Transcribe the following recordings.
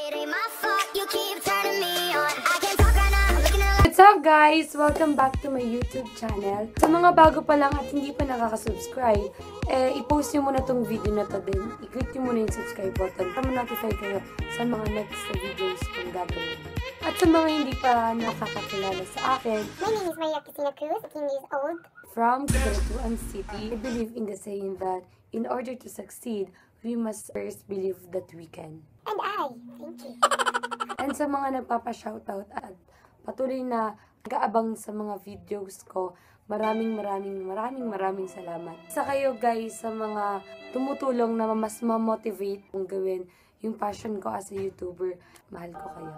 What's up guys? Welcome back to my YouTube channel. Sa mga bago pa lang at hindi pa nakaka-subscribe, i-post nyo muna tong video na to din. I-click nyo muna yung subscribe button para ma-notify kayo sa mga next videos kong gagawin. At sa mga hindi pa nakakakilala sa akin, my name is Cristina Cruz, 18 years old. From Cristina City. I believe in the saying that in order to succeed, we must first believe that we can. And I, thank you. And sa mga nagpapa-shoutout at patuloy na nag-aabang sa mga videos ko, maraming salamat. Sa kayo guys, sa mga tumutulong na mas ma-motivate kong gawin yung passion ko as a YouTuber, mahal ko kayo.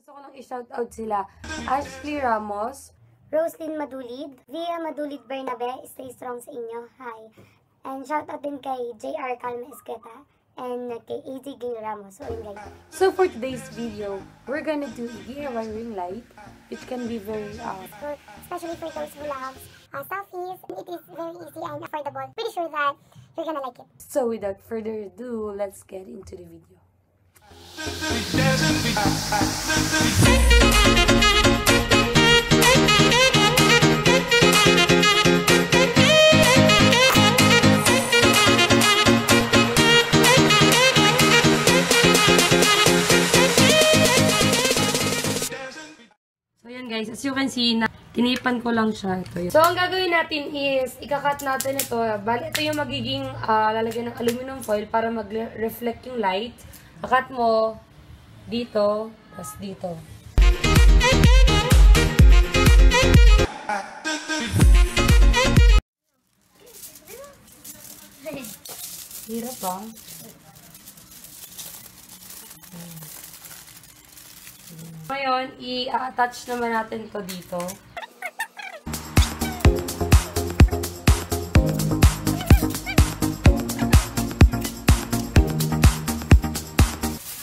Gusto ko lang i-shoutout sila, Ashley Ramos, Roslyn Madulid, Via Madulid Bernabe, stay strong sa inyo, hi. And shoutout din kay JR Calma Esqueta and kay AZ Gay Ramos. So for today's video, we're gonna do a D.I.Y ring light, which can be very especially for those who love selfies. It is very easy and affordable. Pretty sure that you're gonna like it. So without further ado, let's get into the video. Guys, as you can see, tinipan ko lang siya. Ito yun. So, ang gagawin natin is, ikakat natin ito. Bali, ito yung magiging lalagyan ng aluminum foil para mag-reflect yung light. Kakat mo dito, tapos dito. Hirap ba? Ngayon, i-attach naman natin to dito.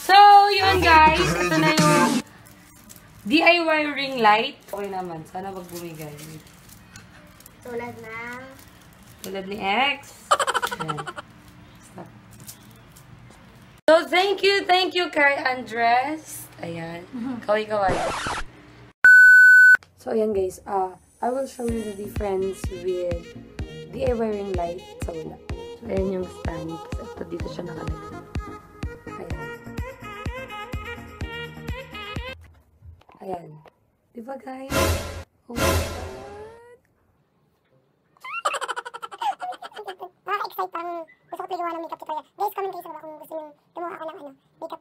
So, yun guys. Ito na yung DIY ring light. Okay naman. Sana wag bumigay. Tulad ni X. Ayan. Stop. So, thank you kay Andres. Ayan. Kaway-kaway. So, ayan guys. I will show you the difference with DIY ring light sa wala. So, ayan yung stand. Ito, dito siya nakalagay. Ayan. Ayan. Diba guys? Oh my God. Nakaka-excite parang gusto ko tuloy gawa ng makeup tutorial. Guys, comment kayo sa baba kung gusto nyo gumawa ako ng makeup